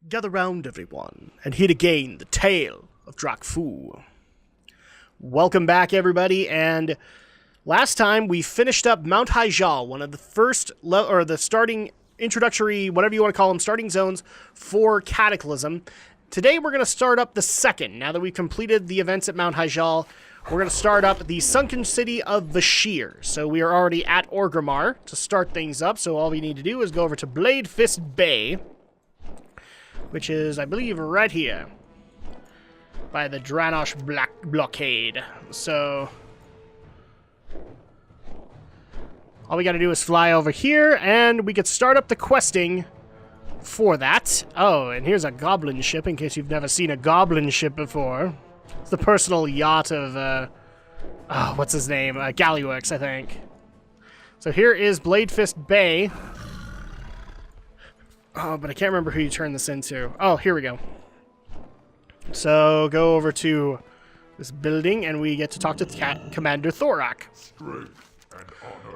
Gather round, everyone, and hear again the tale of Drakfu. Welcome back, everybody, and last time we finished up Mount Vashj'r, one of the first, the starting introductory, whatever you want to call them, starting zones for Cataclysm. Today we're going to start up the second. Now that we've completed the events at Mount Vashj'r, we're going to start up the sunken city of Vashj'r. So we are already at Orgrimmar to start things up, so all we need to do is go over to Bladefist Bay, which is, I believe, right here, by the Dranosh blockade. So all we got to do is fly over here, and we could start up the questing for that. Oh, and here's a goblin ship, in case you've never seen a goblin ship before. It's the personal yacht of, what's his name? Galliworks, I think. So here is Bladefist Bay. Oh, but I can't remember who you turn this into. Oh, here we go. So go over to this building, and we get to talk to Commander Thorak.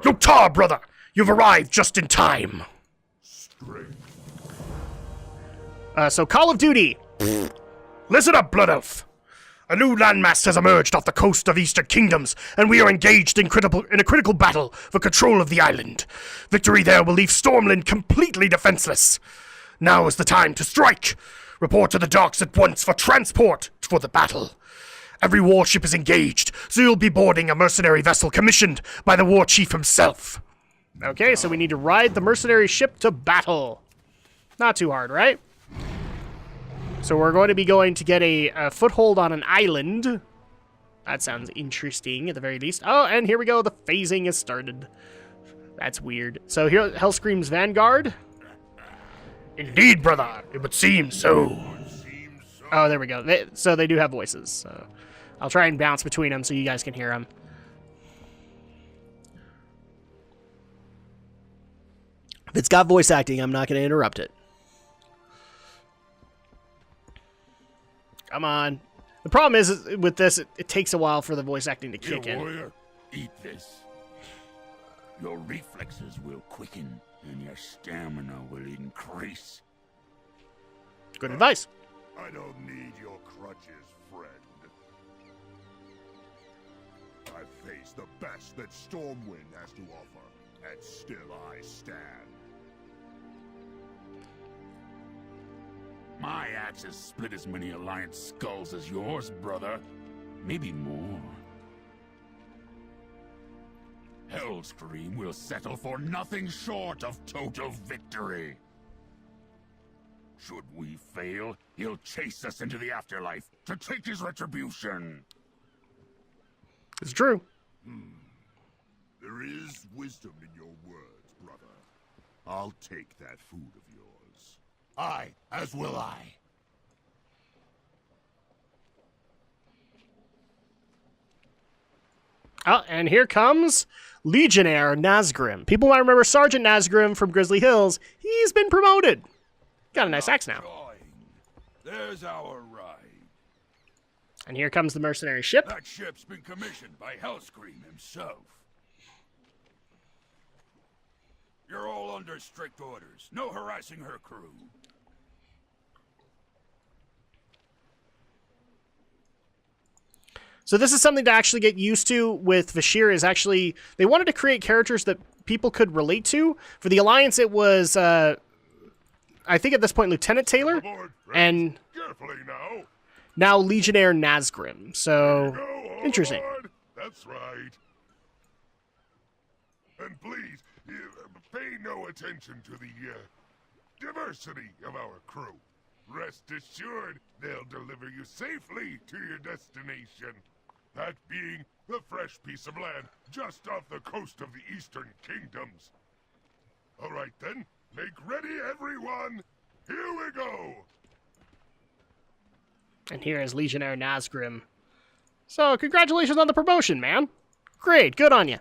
Yotar, brother! You've arrived just in time! So Call of Duty! Listen up, Blood Elf! A new landmass has emerged off the coast of Eastern Kingdoms, and we are engaged in a critical battle for control of the island. Victory there will leave Stormland completely defenseless. Now is the time to strike! Report to the docks at once for transport for the battle. Every warship is engaged, so you'll be boarding a mercenary vessel commissioned by the war chief himself. Okay, so we need to ride the mercenary ship to battle. Not too hard, right? So we're going to be going to get a foothold on an island. That sounds interesting, at the very least. Oh, and here we go. The phasing has started. That's weird. So here, Hellscream's Vanguard. Indeed, brother. It would seem so. Oh, there we go. So they do have voices. So I'll try and bounce between them so you guys can hear them. If it's got voice acting, I'm not going to interrupt it. Come on. The problem is with this, it takes a while for the voice acting to kick in. Warrior, eat this. Your reflexes will quicken, and your stamina will increase. Good advice. I don't need your crutches, friend. I've faced the best that Stormwind has to offer, and still I stand. My axe has split as many Alliance skulls as yours, brother. Maybe more. Hellscream will settle for nothing short of total victory. Should we fail, he'll chase us into the afterlife to take his retribution. It's true. There is wisdom in your words, brother. I'll take that food of yours. Aye, as will I. Oh, and here comes Legionnaire Nazgrim. People might remember Sergeant Nazgrim from Grizzly Hills. He's been promoted. Got a nice axe now. There's our ride. And here comes the mercenary ship. That ship's been commissioned by Hellscream himself. You're all under strict orders. No harassing her crew. So this is something to actually get used to with Vashj'r, is actually, they wanted to create characters that people could relate to. For the Alliance, it was, I think at this point, Lieutenant Taylor, Aboard, and carefully now Legionnaire Nazgrim. So, interesting. Aboard. That's right. And please, pay no attention to the diversity of our crew. Rest assured, they'll deliver you safely to your destination. That being the fresh piece of land just off the coast of the Eastern Kingdoms. All right then, make ready everyone. Here we go. And here is Legionnaire Nazgrim. So, congratulations on the promotion, man. Great, good on you.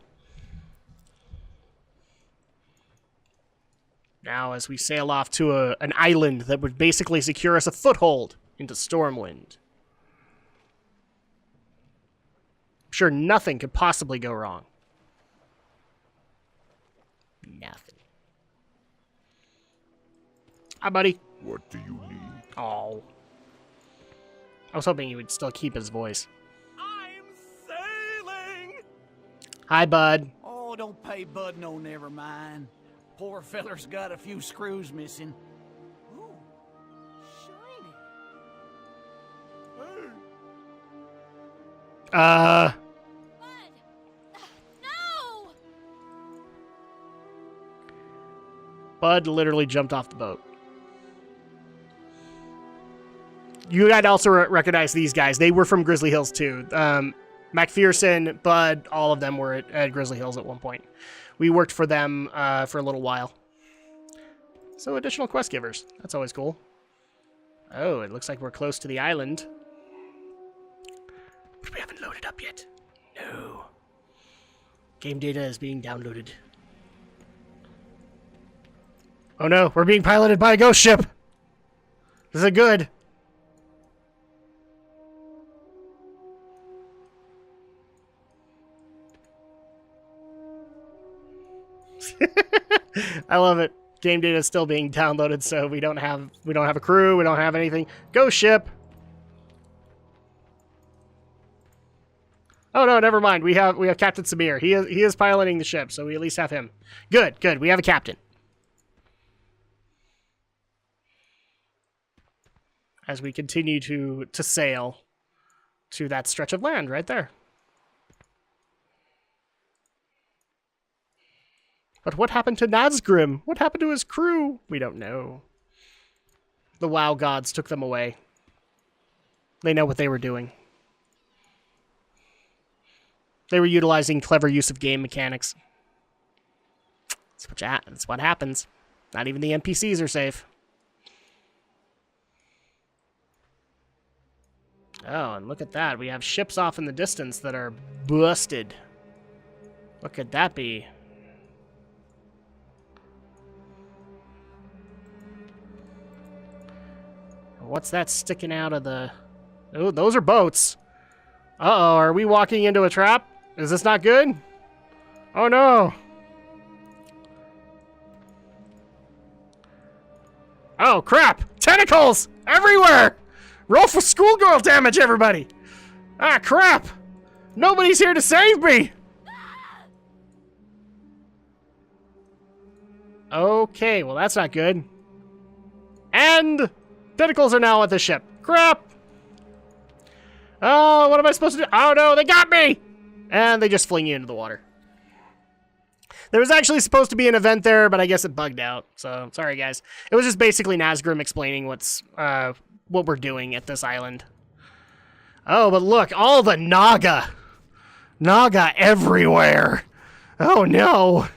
Now, as we sail off to an island that would basically secure us a foothold into Stormwind. I'm sure nothing could possibly go wrong. Nothing. Hi, buddy. What do you need? Oh. I was hoping he would still keep his voice. I'm sailing! Hi, bud. Oh, don't pay Bud no never mind. Poor feller's got a few screws missing. Ooh, shiny. Uh... No! Bud literally jumped off the boat. You gotta also recognize these guys. They were from Grizzly Hills, too. MacPherson, Bud, all of them were at Grizzly Hills at one point. We worked for them for a little while. So additional quest givers. That's always cool. Oh, it looks like we're close to the island. But we haven't loaded up yet. No. Game data is being downloaded. Oh no, we're being piloted by a ghost ship! This isn't good. I love it. Game data is still being downloaded, so we don't have a crew, we don't have anything. Ghost ship! Oh no, never mind. We have Captain Samir. He is piloting the ship, so we at least have him. Good, good. We have a captain. As we continue to sail to that stretch of land right there. But what happened to Nazgrim? What happened to his crew? We don't know. The WoW gods took them away. They know what they were doing. They were utilizing clever use of game mechanics. That's what happens. Not even the NPCs are safe. Oh, and look at that. We have ships off in the distance that are busted. What could that be? What's that sticking out of the... Oh, those are boats. Uh-oh, are we walking into a trap? Is this not good? Oh, no. Oh, crap. Tentacles everywhere. Roll for schoolgirl damage, everybody. Ah, crap. Nobody's here to save me. Okay, well, that's not good. And tentacles are now at the ship. Crap. Oh, what am I supposed to do? Oh, no, they got me. And they just fling you into the water. There was actually supposed to be an event there, but I guess it bugged out. So, sorry, guys. It was just basically Nazgrim explaining what we're doing at this island. Oh, but look, all the Naga. Naga everywhere. Oh, no.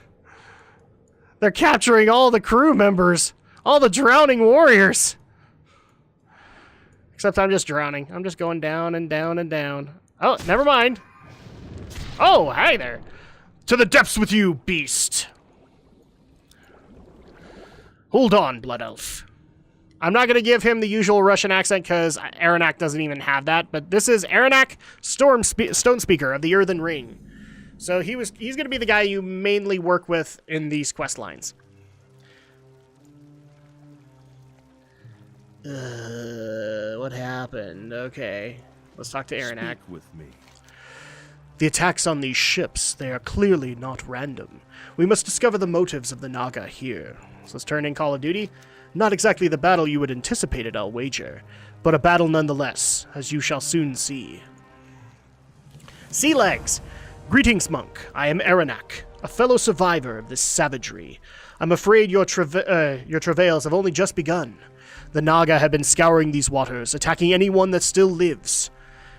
They're capturing all the crew members. All the drowning warriors. Except I'm just drowning. I'm just going down and down and down. Oh, never mind. Oh, hi there. To the depths with you, beast. Hold on, Blood Elf. I'm not going to give him the usual Russian accent because Aranak doesn't even have that, but this is Aranak Stone Speaker of the Earthen Ring. So he's going to be the guy you mainly work with in these quest lines. What happened? Okay. Let's talk to Aranak. Speak with me. The attacks on these ships, they are clearly not random. We must discover the motives of the Naga here. So let's turn in Call of Duty. Not exactly the battle you would anticipate it, I'll wager, but a battle nonetheless, as you shall soon see. Sea Legs! Greetings, monk. I am Aranak, a fellow survivor of this savagery. I'm afraid your travails have only just begun. The Naga have been scouring these waters, attacking anyone that still lives.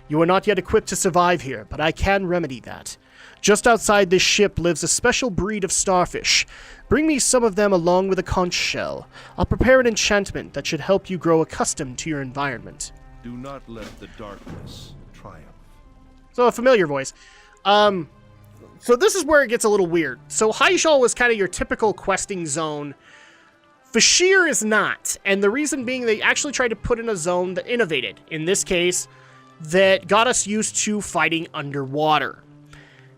You are not yet equipped to survive here, but I can remedy that. Just outside this ship lives a special breed of starfish. Bring me some of them along with a conch shell. I'll prepare an enchantment that should help you grow accustomed to your environment. Do not let the darkness triumph. So a familiar voice. So this is where it gets a little weird. So Hyjal was kind of your typical questing zone. Vashj'r is not. And the reason being they actually tried to put in a zone that innovated. In this case, that got us used to fighting underwater.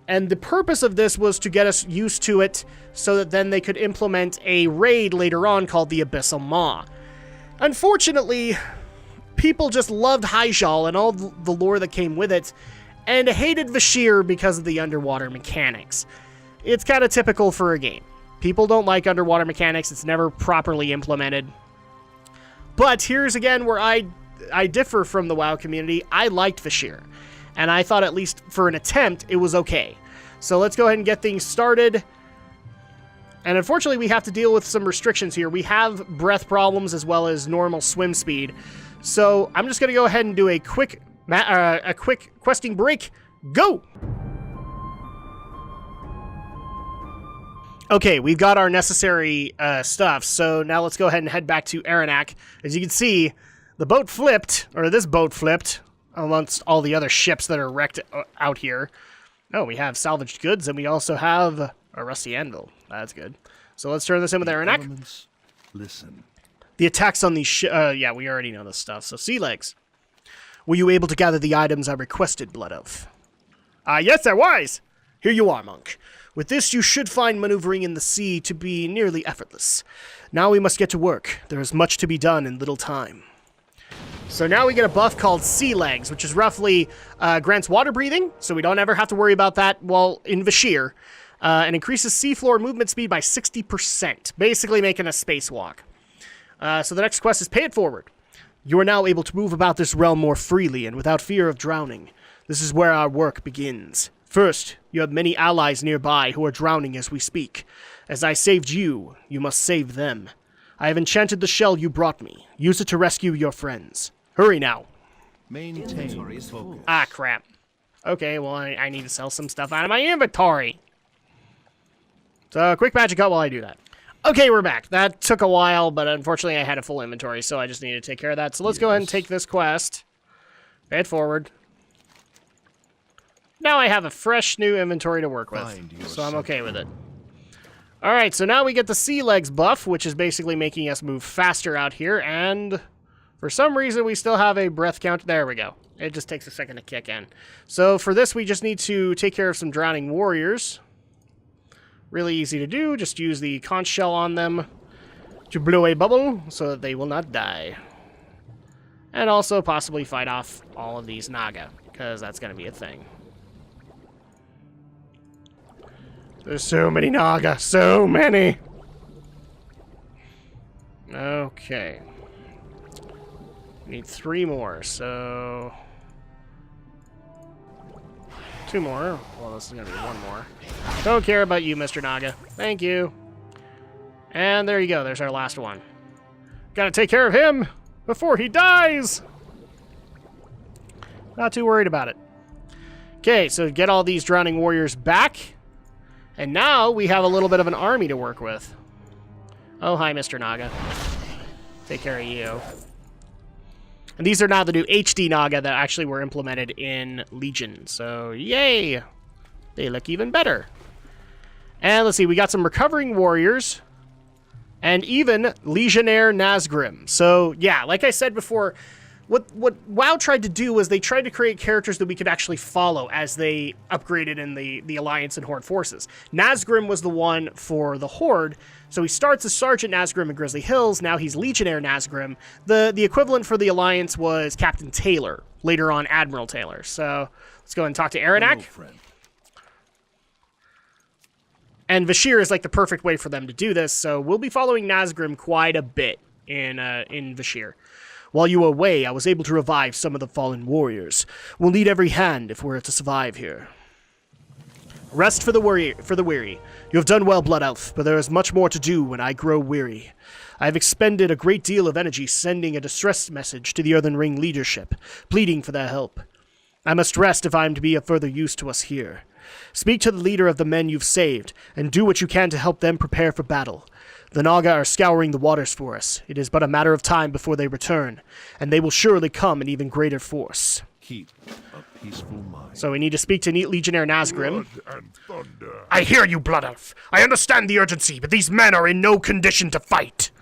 And the purpose of this was to get us used to it so that then they could implement a raid later on called the Abyssal Maw. Unfortunately, people just loved Hyjal and all the lore that came with it, and hated Vashj'r because of the underwater mechanics. It's kind of typical for a game. People don't like underwater mechanics. It's never properly implemented. But here's again where I differ from the WoW community. I liked Vashj'r, and I thought at least for an attempt, it was okay. So let's go ahead and get things started. And unfortunately, we have to deal with some restrictions here. We have breath problems as well as normal swim speed. So I'm just going to go ahead and do a quick questing break. Go! Okay, we've got our necessary stuff, so now let's go ahead and head back to Aranak. As you can see, the boat flipped, or this boat flipped, amongst all the other ships that are wrecked out here. Oh, we have salvaged goods, and we also have a rusty anvil. That's good. So let's turn this in with Aranak. Elements, listen. The attacks on these yeah, we already know this stuff. So, sea legs. Were you able to gather the items I requested, Blood Elf? Yes, I was. Here you are, monk. With this, you should find maneuvering in the sea to be nearly effortless. Now we must get to work. There is much to be done in little time. So now we get a buff called Sea Legs, which is roughly grants water breathing, so we don't ever have to worry about that while in Vashj'r, and increases seafloor movement speed by 60%, basically making a spacewalk. So the next quest is Pay It Forward. You are now able to move about this realm more freely and without fear of drowning. This is where our work begins. First, you have many allies nearby who are drowning as we speak. As I saved you, you must save them. I have enchanted the shell you brought me. Use it to rescue your friends. Hurry now. Maintain focus. Ah, crap. Okay, well, I need to sell some stuff out of my inventory. So, quick magic cut while I do that. Okay, we're back. That took a while, but unfortunately I had a full inventory, so I just needed to take care of that. So let's go ahead and take this quest. Pay it forward. Now I have a fresh new inventory to work with, so I'm okay with it. Alright, so now we get the Sea Legs buff, which is basically making us move faster out here, and for some reason we still have a breath count. There we go. It just takes a second to kick in. So for this, we just need to take care of some drowning warriors. Really easy to do. Just use the conch shell on them to blow a bubble so that they will not die. And also possibly fight off all of these Naga, because that's going to be a thing. There's so many Naga, so many! Okay. Need 3 more, so... 2 more. Well, this is gonna be 1 more. Don't care about you, Mr. Naga. Thank you. And there you go, there's our last one. Gotta take care of him before he dies! Not too worried about it. Okay, so get all these drowning warriors back. And now we have a little bit of an army to work with. Oh, hi, Mr. Naga. Take care of you. And these are now the new HD Naga that actually were implemented in Legion. So, yay! They look even better. And let's see, we got some recovering warriors. And even Legionnaire Nazgrim. So, yeah, like I said before, what WoW tried to do was they tried to create characters that we could actually follow as they upgraded in the Alliance and Horde forces. Nazgrim was the one for the Horde, so he starts as Sergeant Nazgrim in Grizzly Hills, now he's Legionnaire Nazgrim. The equivalent for the Alliance was Captain Taylor, later on Admiral Taylor. So let's go ahead and talk to Aranak. Hello, friend. And Vashj'r is like the perfect way for them to do this, so we'll be following Nazgrim quite a bit in Vashj'r. While you were away, I was able to revive some of the fallen warriors. We'll need every hand if we're to survive here. Rest for the weary. You have done well, Blood Elf, but there is much more to do when I grow weary. I have expended a great deal of energy sending a distress message to the Earthen Ring leadership, pleading for their help. I must rest if I am to be of further use to us here. Speak to the leader of the men you've saved, and do what you can to help them prepare for battle. The Naga are scouring the waters for us. It is but a matter of time before they return, and they will surely come in even greater force. Keep a peaceful mind. So we need to speak to Legionnaire Nazgrim. Blood and thunder. I hear you, Blood Elf. I understand the urgency, but these men are in no condition to fight.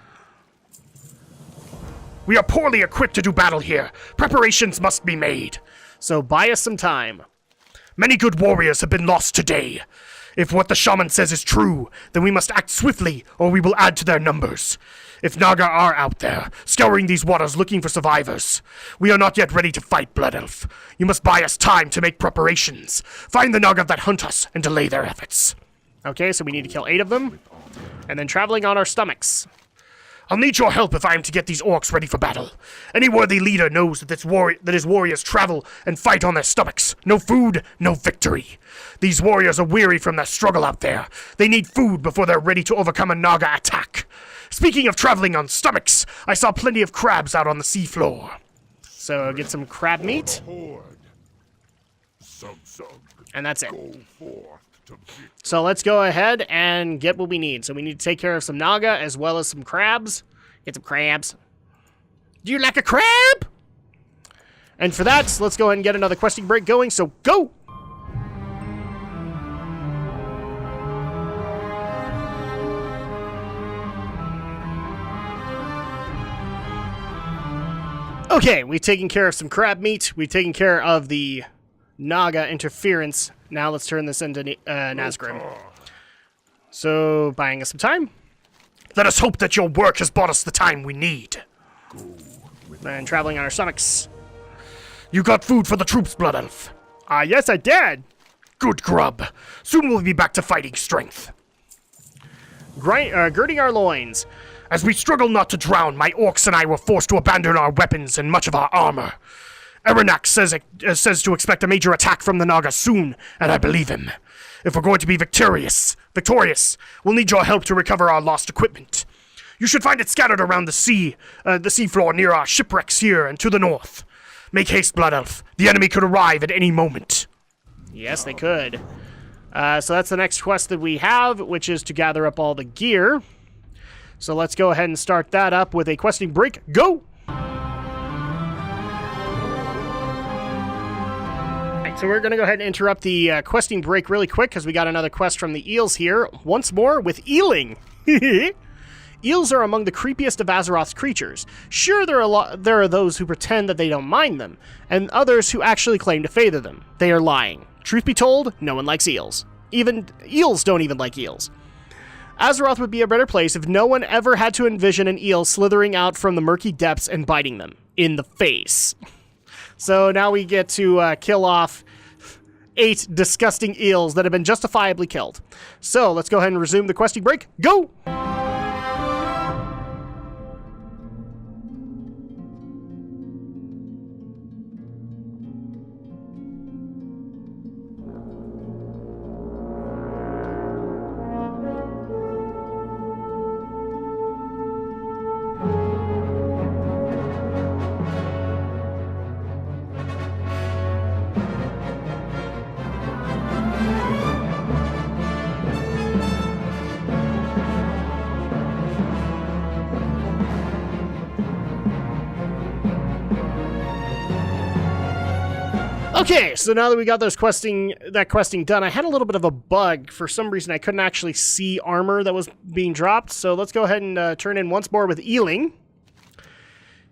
We are poorly equipped to do battle here. Preparations must be made. So buy us some time. Many good warriors have been lost today. If what the shaman says is true, then we must act swiftly, or we will add to their numbers. If Naga are out there, scouring these waters looking for survivors, we are not yet ready to fight, Blood Elf. You must buy us time to make preparations. Find the Naga that hunt us and delay their efforts. Okay, so we need to kill 8 of them. And then traveling on our stomachs. I'll need your help if I am to get these orcs ready for battle. Any worthy leader knows that his warriors travel and fight on their stomachs. No food, no victory. These warriors are weary from their struggle out there. They need food before they're ready to overcome a Naga attack. Speaking of traveling on stomachs, I saw plenty of crabs out on the seafloor. So get some crab meat. And that's it. So let's go ahead and get what we need. So we need to take care of some Naga as well as some crabs. Get some crabs. Do you like a crab? And for that, let's go ahead and get another questing break going. So go! Okay, we've taken care of some crab meat. We've taken care of the Naga interference. Now let's turn this into Nazgrim. So, buying us some time. Let us hope that your work has bought us the time we need. And traveling on our stomachs. You got food for the troops, Blood Elf? Yes, I did. Good grub. Soon we'll be back to fighting strength. Girding our loins. As we struggle not to drown, my orcs and I were forced to abandon our weapons and much of our armor. Eranak says to expect a major attack from the Naga soon, and I believe him. If we're going to be victorious, we'll need your help to recover our lost equipment. You should find it scattered around the seafloor near our shipwrecks here and to the north. Make haste, Blood Elf. The enemy could arrive at any moment. Yes, they could. So that's the next quest that we have, which is to gather up all the gear. So let's go ahead and start that up with a questing break. Go! So we're going to go ahead and interrupt the questing break really quick because we got another quest from the eels here. Once more with eeling. Eels are among the creepiest of Azeroth's creatures. Sure, there are those who pretend that they don't mind them, and others who actually claim to favor them. They are lying. Truth be told, no one likes eels. Even eels don't even like eels. Azeroth would be a better place if no one ever had to envision an eel slithering out from the murky depths and biting them in the face. So now we get to kill off 8 disgusting eels that have been justifiably killed. So let's go ahead and resume the questing break. Go! Okay, so now that we got that questing done, I had a little bit of a bug. For some reason, I couldn't actually see armor that was being dropped. So let's go ahead and turn in once more with Eeling.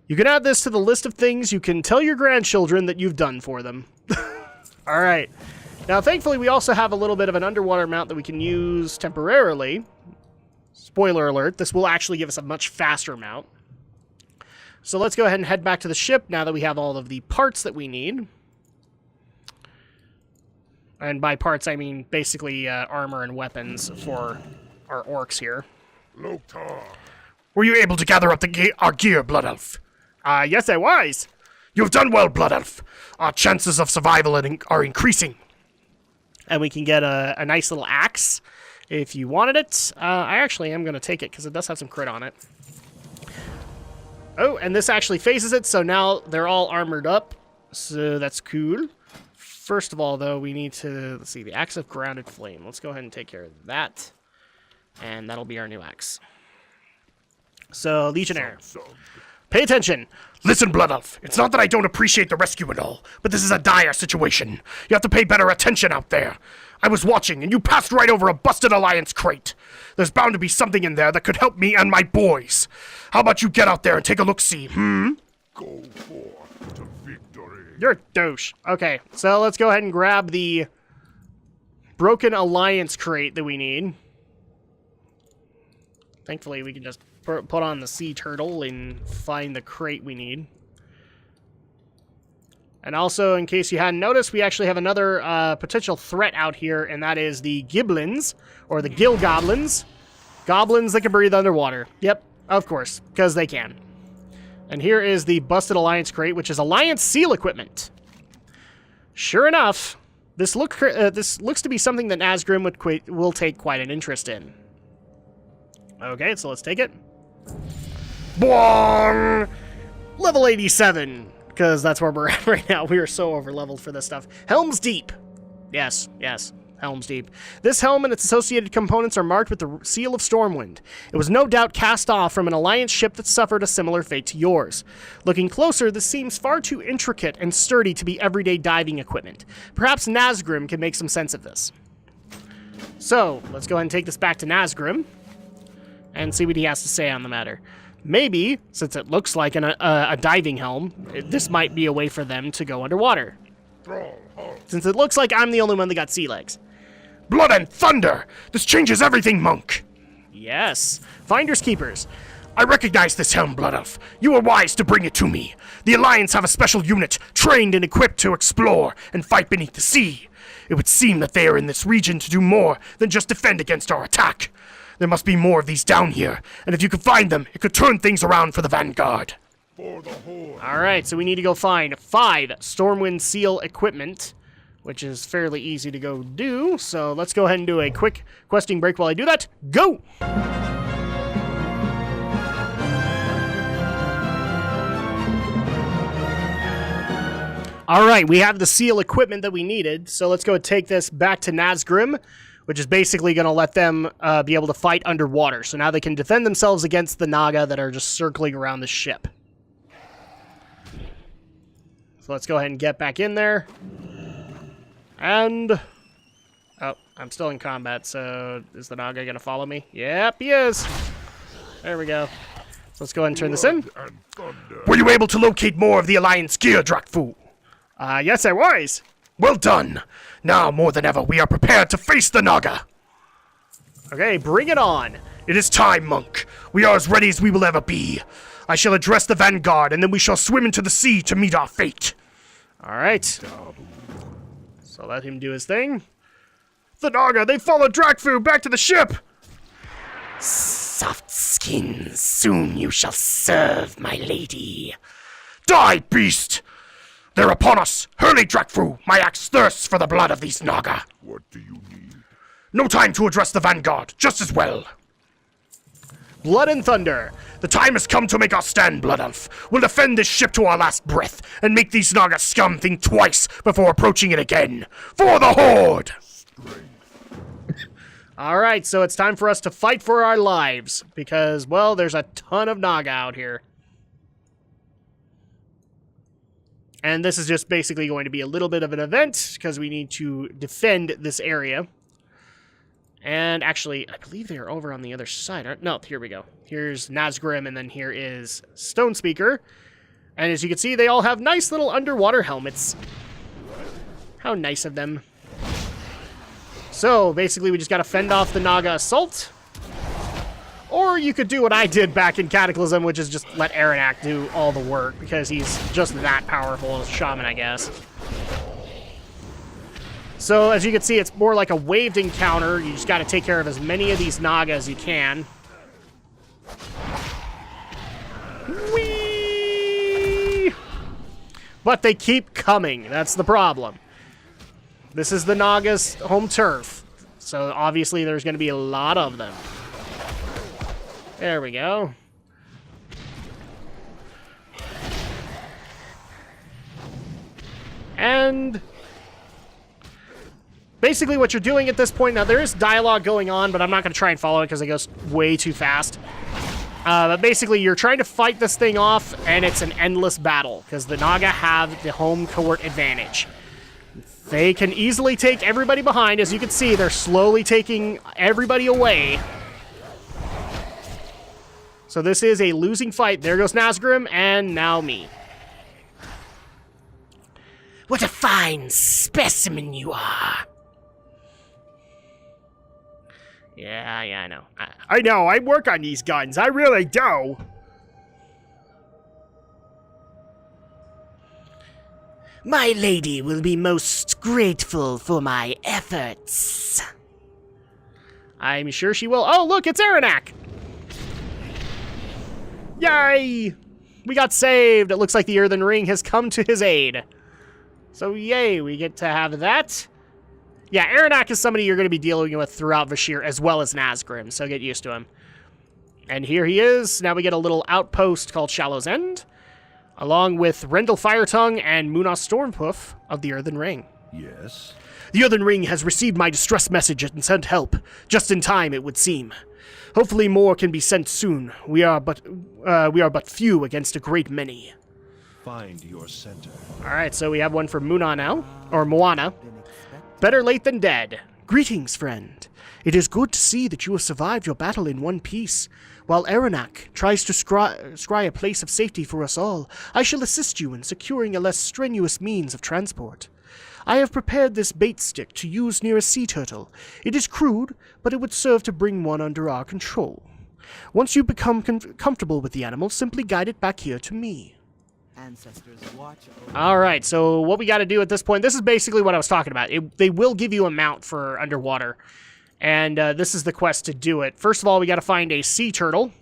You can add this to the list of things you can tell your grandchildren that you've done for them. All right. Now, thankfully, we also have a little bit of an underwater mount that we can use temporarily. Spoiler alert, this will actually give us a much faster mount. So let's go ahead and head back to the ship now that we have all of the parts that we need. And by parts, I mean basically armor and weapons for our orcs here. Loktar. Were you able to gather up our gear, Blood Elf? Yes, I was. You've done well, Blood Elf. Our chances of survival are increasing. And we can get a nice little axe if you wanted it. I actually am going to take it because it does have some crit on it. Oh, and this actually phases it, so now they're all armored up. So that's cool. First of all, though, we need to, let's see, the Axe of Grounded Flame. Let's go ahead and take care of that. And that'll be our new axe. So, Legionnaire. Pay attention. Listen, Blood Elf. It's not that I don't appreciate the rescue and all, but this is a dire situation. You have to pay better attention out there. I was watching, and you passed right over a busted Alliance crate. There's bound to be something in there that could help me and my boys. How about you get out there and take a look-see, Go forth to victory. You're a douche. Okay, so let's go ahead and grab the broken Alliance crate that we need. Thankfully, we can just put on the sea turtle and find the crate we need. And also, in case you hadn't noticed, we actually have another potential threat out here, and that is the giblins, or the gill goblins. Goblins that can breathe underwater. Yep, of course, because they can. And here is the busted Alliance crate, which is Alliance seal equipment. Sure enough, this looks to be something that Nazgrim will take quite an interest in. Okay, so let's take it. Boing! Level 87, because that's where we're at right now. We are so over-leveled for this stuff. Helm's Deep. Yes, Helm's Deep. This helm and its associated components are marked with the seal of Stormwind. It was no doubt cast off from an Alliance ship that suffered a similar fate to yours. Looking closer, this seems far too intricate and sturdy to be everyday diving equipment. Perhaps Nazgrim can make some sense of this. So, let's go ahead and take this back to Nazgrim and see what he has to say on the matter. Maybe, since it looks like a diving helm, this might be a way for them to go underwater. Since it looks like I'm the only one that got sea legs. Blood and thunder! This changes everything, monk! Yes. Finders keepers. I recognize this helm, Blood Elf. You were wise to bring it to me. The Alliance have a special unit, trained and equipped to explore and fight beneath the sea. It would seem that they are in this region to do more than just defend against our attack. There must be more of these down here, and if you could find them, it could turn things around for the Vanguard. Alright, so we need to go find 5 Stormwind Seal equipment, which is fairly easy to go do. So let's go ahead and do a quick questing break while I do that. Go! Alright, we have the seal equipment that we needed, so let's go take this back to Nazgrim, which is basically going to let them be able to fight underwater. So now they can defend themselves against the Naga that are just circling around the ship. So let's go ahead and get back in there. And... oh, I'm still in combat, so is the Naga going to follow me? Yep, he is. There we go. So let's go ahead and turn this in. Were you able to locate more of the Alliance gear, Drakfu? Yes, I was. Well done. Now, more than ever, we are prepared to face the Naga. Okay, bring it on. It is time, monk. We are as ready as we will ever be. I shall address the Vanguard, and then we shall swim into the sea to meet our fate. All right. So let him do his thing. The Naga, they followed Drakfu back to the ship. Soft skin, soon you shall serve my lady. Die, beast! They're upon us. Hurry, Drakfu. My axe thirsts for the blood of these Naga. What do you need? No time to address the Vanguard. Just as well. Blood and thunder. The time has come to make our stand, Blood Elf. We'll defend this ship to our last breath, and make these Naga scum think twice before approaching it again. For the Horde! Alright, so it's time for us to fight for our lives, because, well, there's a ton of Naga out here. And this is just basically going to be a little bit of an event, because we need to defend this area. And actually, I believe they are over on the other side. No, here we go. Here's Nazgrim, and then here is Stonespeaker. And as you can see, they all have nice little underwater helmets. How nice of them. So, basically, we just gotta fend off the Naga assault. Or you could do what I did back in Cataclysm, which is just let Aranak do all the work, because he's just that powerful as a shaman, I guess. So, as you can see, it's more like a waved encounter. You just gotta take care of as many of these Naga as you can. Whee! But they keep coming. That's the problem. This is the Naga's home turf. So, obviously, there's gonna be a lot of them. There we go. And basically what you're doing at this point, now there is dialogue going on, but I'm not going to try and follow it because it goes way too fast. But basically you're trying to fight this thing off, and it's an endless battle because the Naga have the home court advantage. They can easily take everybody behind. As you can see, they're slowly taking everybody away. So this is a losing fight. There goes Nazgrim, and now me. What a fine specimen you are. Yeah, I know. I know, I work on these guns. I really do. My lady will be most grateful for my efforts. I'm sure she will. Oh, look, it's Aranak! Yay! We got saved. It looks like the Earthen Ring has come to his aid. So, yay, we get to have that. Yeah, Aranak is somebody you're going to be dealing with throughout Vashj'r, as well as Nazgrim, so get used to him. And here he is. Now we get a little outpost called Shallow's End, along with Rendell Firetongue and Munos Stormhoof of the Earthen Ring. Yes. The Earthen Ring has received my distress message and sent help. Just in time, it would seem. Hopefully more can be sent soon. We are but few against a great many. Find your center. Alright, so we have one for Muna now. Or Moana. Better late than dead. Greetings, friend. It is good to see that you have survived your battle in one piece. While Aranak tries to scry a place of safety for us all, I shall assist you in securing a less strenuous means of transport. I have prepared this bait stick to use near a sea turtle. It is crude, but it would serve to bring one under our control. Once you become comfortable with the animal, simply guide it back here to me. Ancestors watch over. Alright, so what we got to do at this point, this is basically what I was talking about. They will give you a mount for underwater. And this is the quest to do it. First of all, we got to find a sea turtle.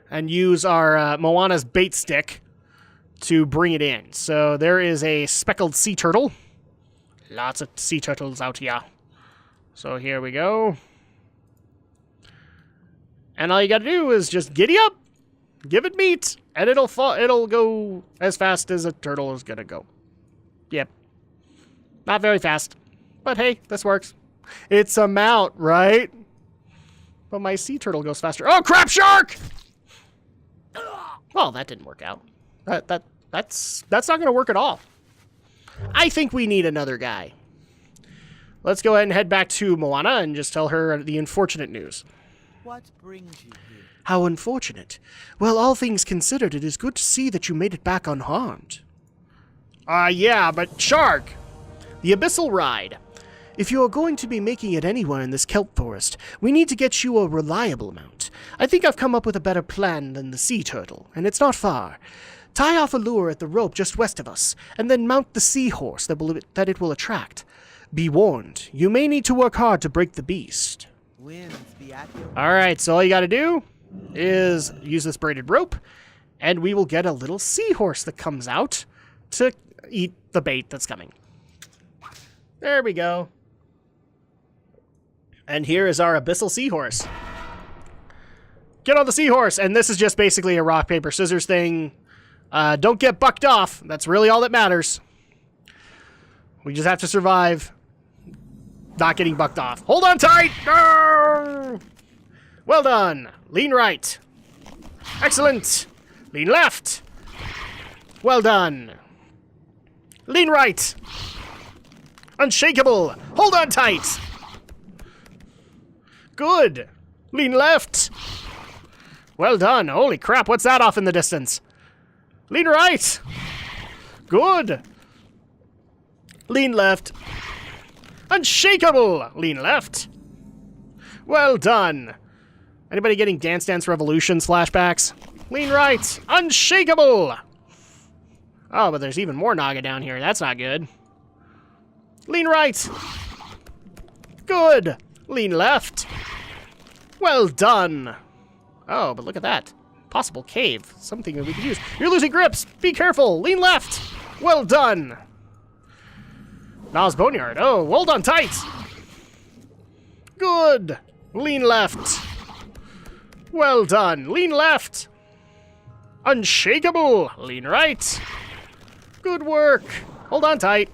And use our Moana's bait stick to bring it in. So there is a speckled sea turtle. Lots of sea turtles out here. So here we go. And all you got to do is just giddy up. Give it meat. And it'll go as fast as a turtle is going to go. Yep. Not very fast. But hey, this works. It's a mount, right? But my sea turtle goes faster. Oh, crap, shark! Well, that didn't work out. That's not going to work at all. I think we need another guy. Let's go ahead and head back to Moana and just tell her the unfortunate news. What brings you here? How unfortunate. Well, all things considered, it is good to see that you made it back unharmed. Yeah, but shark! The Abyssal Ride. If you are going to be making it anywhere in this kelp forest, we need to get you a reliable mount. I think I've come up with a better plan than the sea turtle, and it's not far. Tie off a lure at the rope just west of us, and then mount the seahorse that it will attract. Be warned, you may need to work hard to break the beast. Winds be at your Alright, so all you gotta do is use this braided rope, and we will get a little seahorse that comes out to eat the bait that's coming. There we go. And here is our Abyssal Seahorse. Get on the seahorse! And this is just basically a rock, paper, scissors thing. Don't get bucked off. That's really all that matters. We just have to survive not getting bucked off. Hold on tight! No! Well done. Lean right. Excellent. Lean left. Well done. Lean right. Unshakable. Hold on tight. Good. Lean left. Well done. Holy crap, what's that off in the distance? Lean right. Good. Lean left. Unshakable. Lean left. Well done. Anybody getting Dance Dance Revolution flashbacks? Lean right. Unshakable. Oh, but there's even more Naga down here. That's not good. Lean right. Good. Lean left. Well done. Oh, but look at that. Possible cave. Something that we could use. You're losing grips. Be careful. Lean left. Well done. Nas Boneyard. Oh, hold on tight. Good. Lean left. Well done. Lean left. Unshakable. Lean right. Good work. Hold on tight.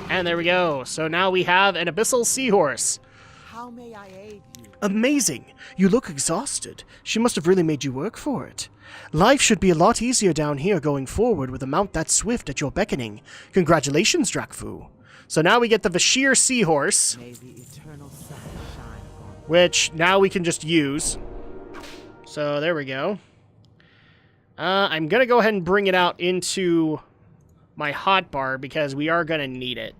And there we go. So now we have an Abyssal Seahorse. How may I aid you? Amazing. You look exhausted. She must have really made you work for it. Life should be a lot easier down here going forward with a mount that swift at your beckoning. Congratulations, Drakfu. So now we get the Vashj'r Seahorse, May the eternal sun shine upon you. which now we can just use. So there we go. I'm going to go ahead and bring it out into my hotbar because we are going to need it.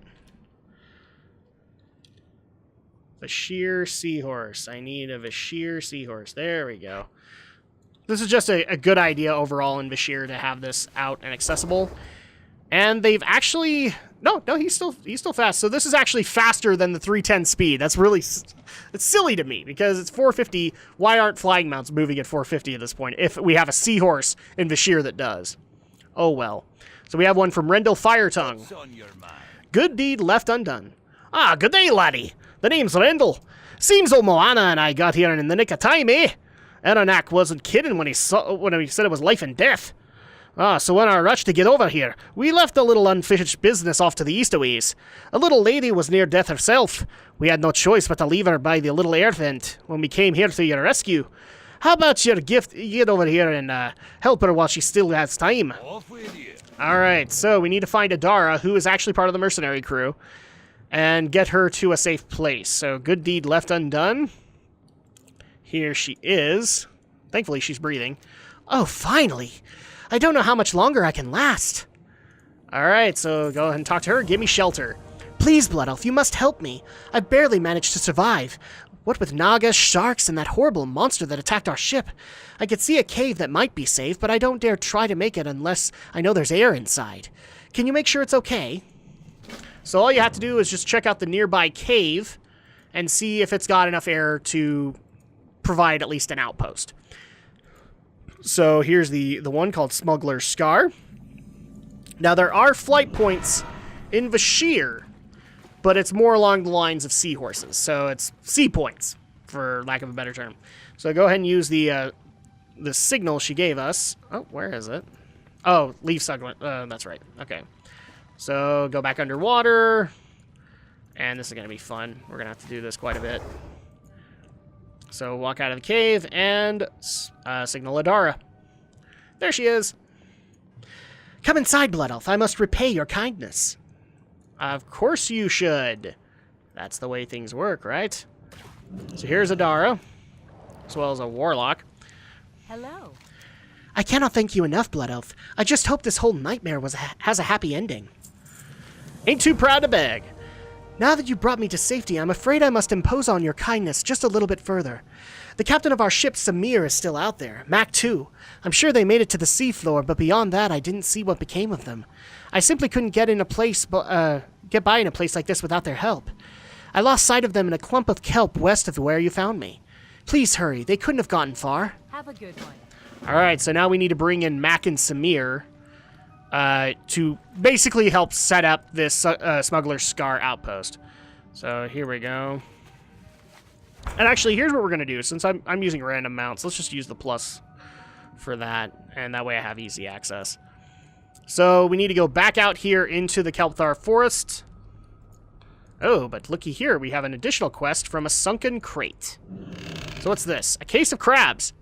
Vashj'r seahorse. I need a Vashj'r seahorse. There we go. This is just a good idea overall in Vashj'r to have this out and accessible. And they've actually... No, he's still fast. So this is actually faster than the 310 speed. That's really... It's silly to me, because it's 450. Why aren't flying mounts moving at 450 at this point, if we have a seahorse in Vashj'r that does? Oh, well. So we have one from Rendell Firetongue. Good deed left undone. Ah, good day, laddie. The name's Rendell. Seems old Moana and I got here in the nick of time, eh? Erenak wasn't kidding when he said it was life and death. Ah, so in our rush to get over here, we left a little unfinished business off to the east a ways. A little lady was near death herself. We had no choice but to leave her by the little air vent when we came here to your rescue. How about your gift? You get over here and help her while she still has time. Alright, so we need to find Adara, who is actually part of the mercenary crew, and get her to a safe place. So, good deed left undone. Here she is. Thankfully, she's breathing. Oh, finally! I don't know how much longer I can last. Alright, so go ahead and talk to her. Give me shelter. Please, Blood Elf, you must help me. I've barely managed to survive. What with Nagas, sharks, and that horrible monster that attacked our ship. I could see a cave that might be safe, but I don't dare try to make it unless I know there's air inside. Can you make sure it's okay? So all you have to do is just check out the nearby cave and see if it's got enough air to provide at least an outpost. So here's the one called Smuggler's Scar. Now there are flight points in Vashj'r, but it's more along the lines of seahorses. So it's sea points, for lack of a better term. So go ahead and use the signal she gave us. Oh, where is it? Oh, leave signal. That's right. Okay. So go back underwater. And this is going to be fun. We're going to have to do this quite a bit. So walk out of the cave and signal Adara. There she is. Come inside, Blood Elf. I must repay your kindness. Of course you should. That's the way things work, right? So here's Adara, as well as a warlock. Hello. I cannot thank you enough, Blood Elf. I just hope this whole nightmare has a happy ending. Ain't too proud to beg. Now that you brought me to safety, I'm afraid I must impose on your kindness just a little bit further. The captain of our ship, Samir, is still out there. Mac, too. I'm sure they made it to the seafloor, but beyond that, I didn't see what became of them. I simply couldn't get by in a place like this without their help. I lost sight of them in a clump of kelp west of where you found me. Please hurry. They couldn't have gotten far. Have a good one. Alright, so now we need to bring in Mac and Samir to basically help set up this Smuggler's Scar outpost. So here we go. And actually, here's what we're going to do. Since I'm using random mounts, let's just use the plus for that. And that way I have easy access. So we need to go back out here into the Kelpthar Forest. Oh, but looky here. We have an additional quest from a sunken crate. So what's this? A case of crabs.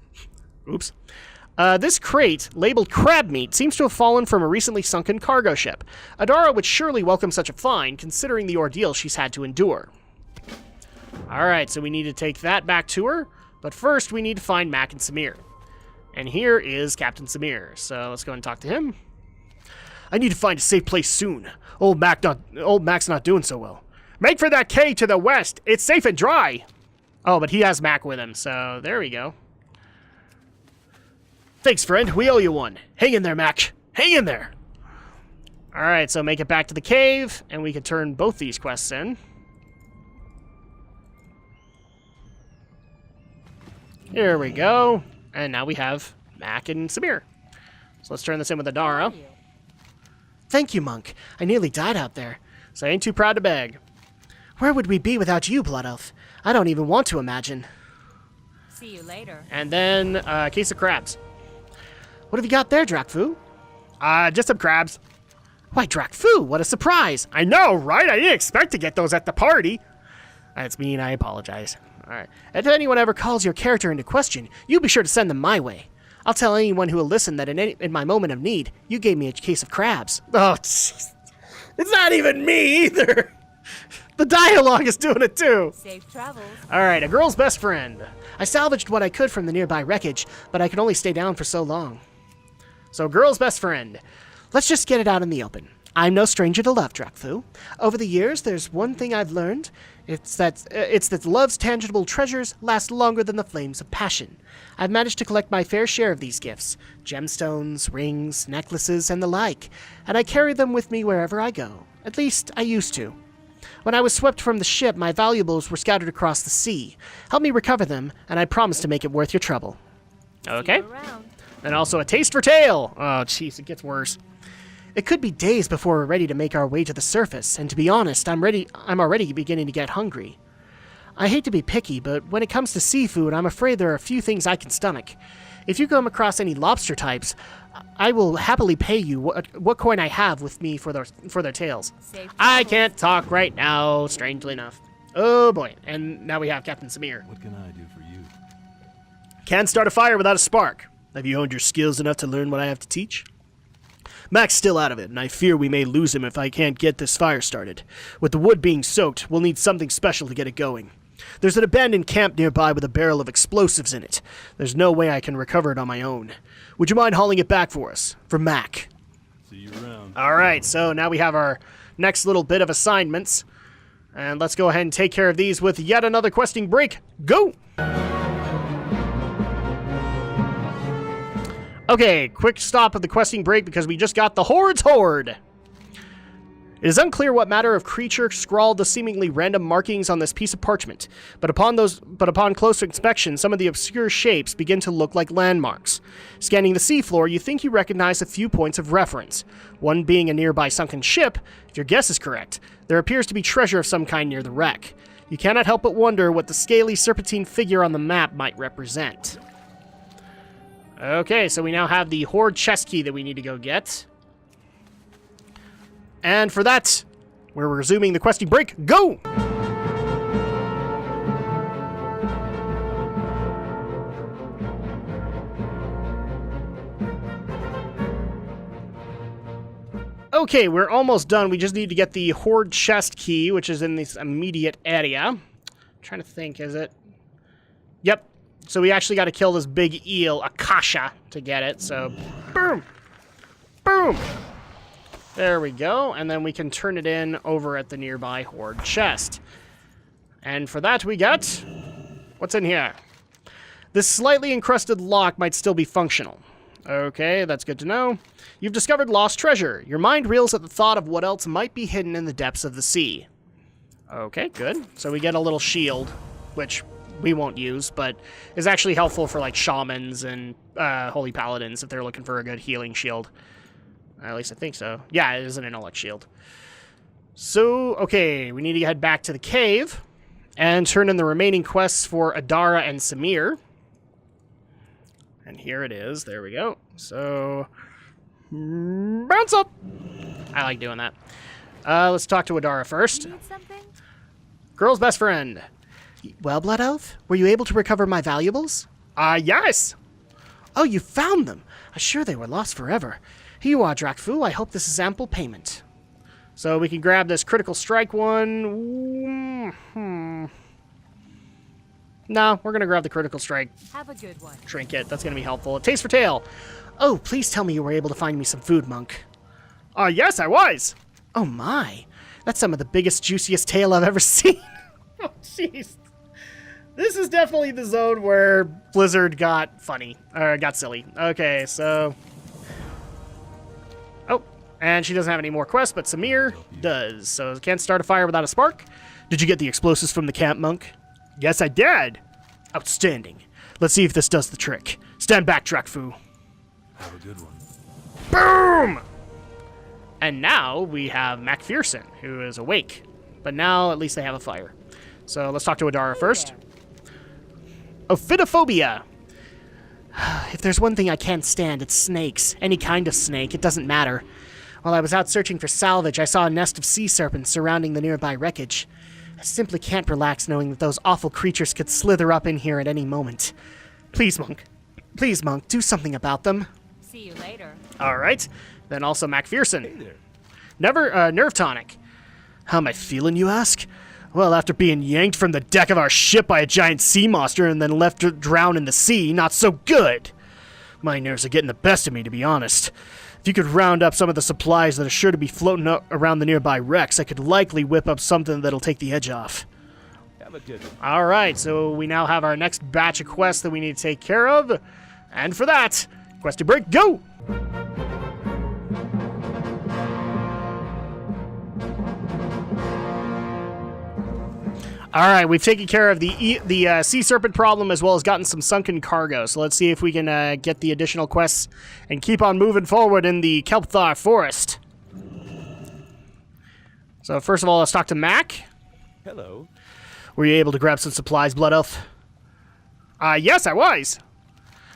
Oops. This crate, labeled crab meat, seems to have fallen from a recently sunken cargo ship. Adara would surely welcome such a find, considering the ordeal she's had to endure. Alright, so we need to take that back to her, but first we need to find Mac and Samir. And here is Captain Samir, so let's go and talk to him. I need to find a safe place soon. Old Mac's not doing so well. Make for that cave to the west. It's safe and dry. Oh, but he has Mac with him, so there we go. Thanks, friend. We owe you one. Hang in there, Mac. Hang in there. All right, so make it back to the cave, and we can turn both these quests in. Here we go. And now we have Mac and Samir. So let's turn this in with Adara. Thank you, Monk. I nearly died out there, so I ain't too proud to beg. Where would we be without you, Blood Elf? I don't even want to imagine. See you later. And then a case of crabs. What have you got there, Drakfu? Just some crabs. Why, Drakfu, what a surprise. I know, right? I didn't expect to get those at the party. That's mean, I apologize. All right. If anyone ever calls your character into question, you be sure to send them my way. I'll tell anyone who will listen that in my moment of need, you gave me a case of crabs. Oh, jeez. It's not even me either. The dialogue is doing it too. Safe travels. All right, a girl's best friend. I salvaged what I could from the nearby wreckage, but I could only stay down for so long. So, girl's best friend. Let's just get it out in the open. I'm no stranger to love, Drakfu. Over the years, there's one thing I've learned. It's that love's tangible treasures last longer than the flames of passion. I've managed to collect my fair share of these gifts, gemstones, rings, necklaces, and the like, and I carry them with me wherever I go. At least, I used to. When I was swept from the ship, my valuables were scattered across the sea. Help me recover them, and I promise to make it worth your trouble. Okay. See you around. And also a taste for tail. Oh, jeez, it gets worse. It could be days before we're ready to make our way to the surface, and to be honest, I'm already beginning to get hungry. I hate to be picky, but when it comes to seafood, I'm afraid there are a few things I can stomach. If you come across any lobster types, I will happily pay you what coin I have with me for their tails. Safe I travels. can't talk right now, strangely enough. Oh boy, and now we have Captain Samir. What can I do for you? Can't start a fire without a spark. Have you honed your skills enough to learn what I have to teach? Mac's still out of it, and I fear we may lose him if I can't get this fire started. With the wood being soaked, we'll need something special to get it going. There's an abandoned camp nearby with a barrel of explosives in it. There's no way I can recover it on my own. Would you mind hauling it back for us? For Mac. See you around. All right, so now we have our next little bit of assignments. And let's go ahead and take care of these with yet another questing break. Go! Okay, quick stop of the questing break because we just got the Horde's Horde. It is unclear what manner of creature scrawled the seemingly random markings on this piece of parchment, but upon close inspection, some of the obscure shapes begin to look like landmarks. Scanning the seafloor, you think you recognize a few points of reference. One being a nearby sunken ship. If your guess is correct, there appears to be treasure of some kind near the wreck. You cannot help but wonder what the scaly serpentine figure on the map might represent. Okay, so we now have the Horde chest key that we need to go get. And for that, we're resuming the questing break. Go! Okay, we're almost done. We just need to get the Horde chest key, which is in this immediate area. I'm trying to think, is it? Yep. So we actually got to kill this big eel, Akasha, to get it. So, boom! Boom! There we go. And then we can turn it in over at the nearby Horde chest. And for that we got... What's in here? This slightly encrusted lock might still be functional. Okay, that's good to know. You've discovered lost treasure. Your mind reels at the thought of what else might be hidden in the depths of the sea. Okay, good. So we get a little shield, which we won't use, but is actually helpful for like shamans and holy paladins if they're looking for a good healing shield. At least I think so. Yeah, it is an intellect shield. So, okay, we need to head back to the cave and turn in the remaining quests for Adara and Samir. And here it is. There we go. So, bounce up! I like doing that. Let's talk to Adara first. Need something? Girl's best friend. Well, Blood Elf, were you able to recover my valuables? Yes! Oh, you found them! I'm sure they were lost forever. Here you are, Drakfu. I hope this is ample payment. So we can grab this critical strike one. No, we're going to grab the critical strike Have a good one. trinket. That's going to be helpful. A taste for tail. Oh, please tell me you were able to find me some food, Monk. Yes, I was. Oh my, that's some of the biggest, juiciest tail I've ever seen. Oh, jeez. This is definitely the zone where Blizzard got funny, or got silly. Okay, so... Oh, and she doesn't have any more quests, but Samir does. So can't start a fire without a spark. Did you get the explosives from the camp, Monk? Yes, I did. Outstanding. Let's see if this does the trick. Stand back, Drakfu. Have a good one. Boom! And now we have Macpherson, who is awake. But now at least they have a fire. So let's talk to Adara first. Ophidiophobia. If there's one thing I can't stand, it's snakes. Any kind of snake, it doesn't matter. While I was out searching for salvage, I saw a nest of sea serpents surrounding the nearby wreckage. I simply can't relax knowing that those awful creatures could slither up in here at any moment. Please, Monk, do something about them. See you later. All right. Then also Macpherson. Nerve tonic. How am I feeling, you ask? Well, after being yanked from the deck of our ship by a giant sea monster and then left to drown in the sea, not so good. My nerves are getting the best of me, to be honest. If you could round up some of the supplies that are sure to be floating around the nearby wrecks, I could likely whip up something that'll take the edge off. Have a good one. All right, so we now have our next batch of quests that we need to take care of. And for that, quest to break, go! All right, we've taken care of the sea serpent problem as well as gotten some sunken cargo. So let's see if we can get the additional quests and keep on moving forward in the Kelpthar forest. So first of all, let's talk to Mac. Hello. Were you able to grab some supplies, Blood Elf? Yes, I was.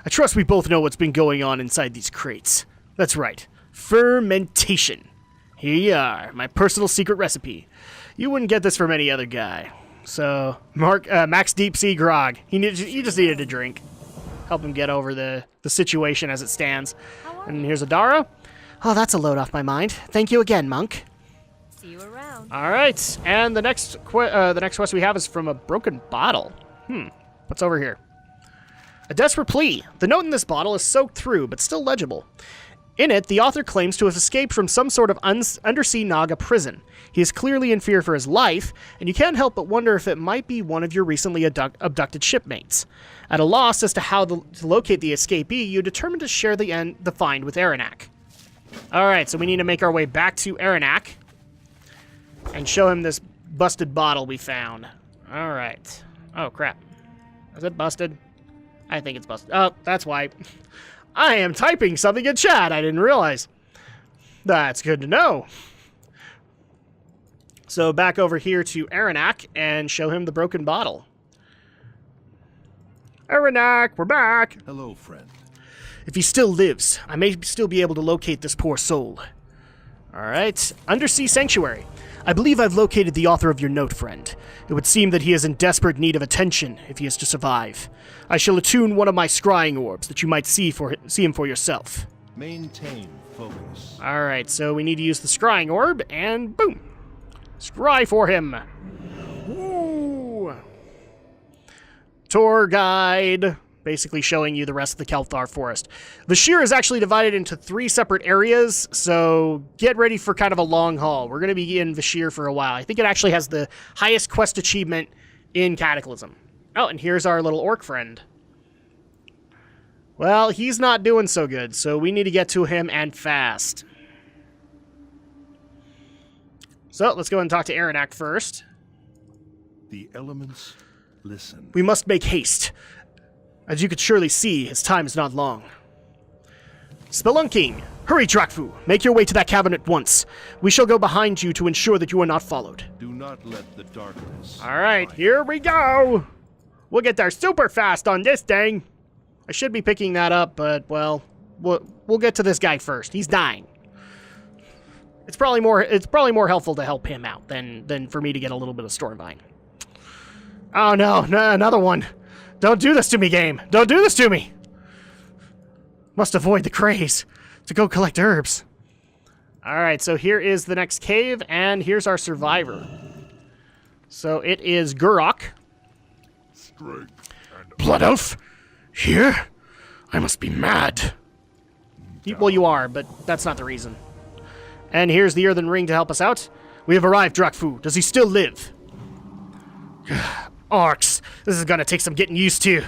I trust we both know what's been going on inside these crates. That's right, fermentation. Here you are, my personal secret recipe. You wouldn't get this from any other guy. So, Max Deep Sea Grog. He just needed a drink. Help him get over the situation as it stands. And here's Adara. Oh, that's a load off my mind. Thank you again, monk. See you around. All right, and the next quest we have is from a broken bottle. What's over here? A desperate plea. The note in this bottle is soaked through, but still legible. In it, the author claims to have escaped from some sort of undersea Naga prison. He is clearly in fear for his life, and you can't help but wonder if it might be one of your recently abducted shipmates. At a loss as to how to locate the escapee, you determine to share the find with Aranak. Alright, so we need to make our way back to Aranak and show him this busted bottle we found. Alright. Oh, crap. Is it busted? I think it's busted. Oh, that's why. I am typing something in chat. I didn't realize. That's good to know. So back over here to Aranak and show him the broken bottle. Aranak, we're back. Hello, friend. If he still lives, I may still be able to locate this poor soul. Alright, Undersea Sanctuary. I believe I've located the author of your note, friend. It would seem that he is in desperate need of attention if he is to survive. I shall attune one of my scrying orbs that you might see him for yourself. Maintain focus. Alright, so we need to use the scrying orb, and boom! Scry for him! Woo! Tour guide. Basically showing you the rest of the Kelpthar forest. Vashj'r is actually divided into 3 separate areas, so get ready for kind of a long haul. We're going to be in Vashj'r for a while. I think it actually has the highest quest achievement in Cataclysm. Oh, and here's our little orc friend. Well, he's not doing so good, so we need to get to him and fast. So, let's go and talk to Aranak first. The elements listen. We must make haste. As you could surely see, his time is not long. Spelunking! Hurry, Drakfu! Make your way to that cavern at once. We shall go behind you to ensure that you are not followed. Do not let the darkness. Alright, here we go! We'll get there super fast on this thing! I should be picking that up, but, well, we'll get to this guy first. He's dying. It's probably more helpful to help him out than for me to get a little bit of Stormvine. Oh no, another one! Don't do this to me, game! Don't do this to me! Must avoid the craze to go collect herbs. Alright, so here is the next cave, and here's our survivor. So it is Gurok. Strength and Blood Elf? Here? I must be mad. Well, you are, but that's not the reason. And here's the Earthen Ring to help us out. We have arrived, Drakfu. Does he still live? Orcs. This is gonna take some getting used to.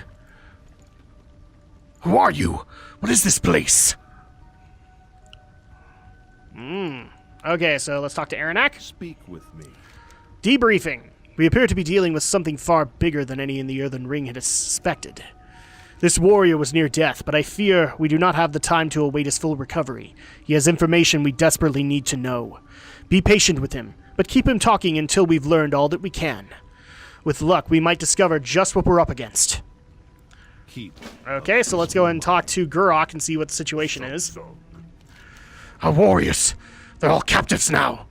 Who are you? What is this place? Okay, so let's talk to Aranak. Speak with me. Debriefing. We appear to be dealing with something far bigger than any in the Earthen Ring had suspected. This warrior was near death, but I fear we do not have the time to await his full recovery. He has information we desperately need to know. Be patient with him, but keep him talking until we've learned all that we can. With luck, we might discover just what we're up against. Keep. Okay, so let's go and talk to Gurok and see what the situation is. Our warriors. They're all captives now.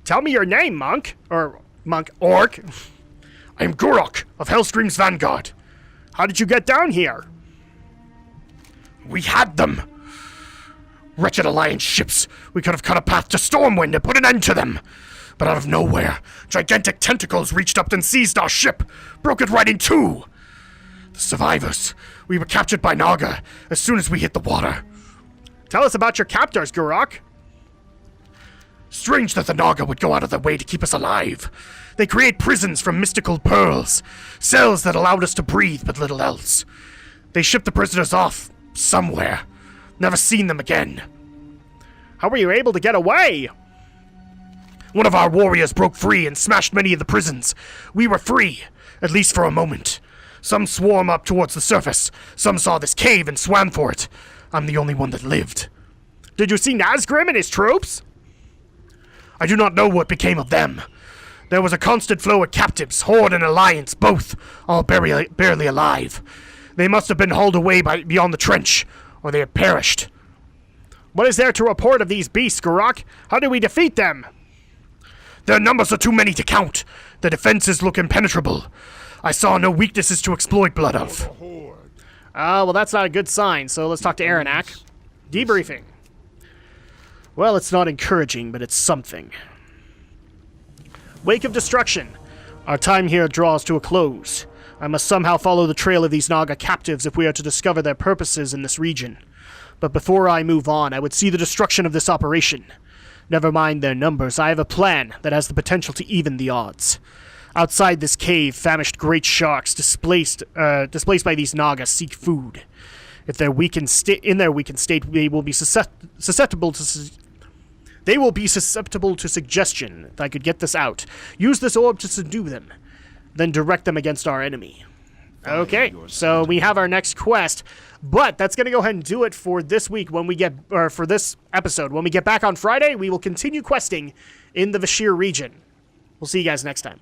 Tell me your name, monk. Or, monk, Orc. I am Gurok of Hellstream's Vanguard. how did you get down here? We had them. Wretched Alliance ships. We could have cut a path to Stormwind and put an end to them. But out of nowhere, gigantic tentacles reached up and seized our ship, broke it right in two. The survivors. We were captured by Naga as soon as we hit the water. Tell us about your captors, Gurok. Strange that the Naga would go out of their way to keep us alive. They create prisons from mystical pearls, cells that allowed us to breathe but little else. They ship the prisoners off somewhere. Never seen them again. How were you able to get away? One of our warriors broke free and smashed many of the prisons. We were free, at least for a moment. Some swarm up towards the surface. Some saw this cave and swam for it. I'm the only one that lived. Did you see Nazgrim and his troops? I do not know what became of them. There was a constant flow of captives, Horde and Alliance, both, all barely alive. They must have been hauled away beyond the trench, or they had perished. What is there to report of these beasts, Gurok? How do we defeat them? Their numbers are too many to count. The defenses look impenetrable. I saw no weaknesses to exploit, Blood Elf. Well, that's not a good sign, so let's talk to Aranak. Debriefing. Well, it's not encouraging, but it's something. Wake of Destruction. Our time here draws to a close. I must somehow follow the trail of these Naga captives if we are to discover their purposes in this region. But before I move on, I would see the destruction of this operation. Never mind their numbers, I have a plan that has the potential to even the odds. Outside this cave, famished great sharks displaced by these Naga seek food. If they're in their weakened state, they will be susceptible to suggestion. If I could get this out, use this orb to subdue them, then direct them against our enemy. Okay, so we have our next quest, but that's going to go ahead and do it for this week for this episode. When we get back on Friday, we will continue questing in the Vashj'r region. We'll see you guys next time.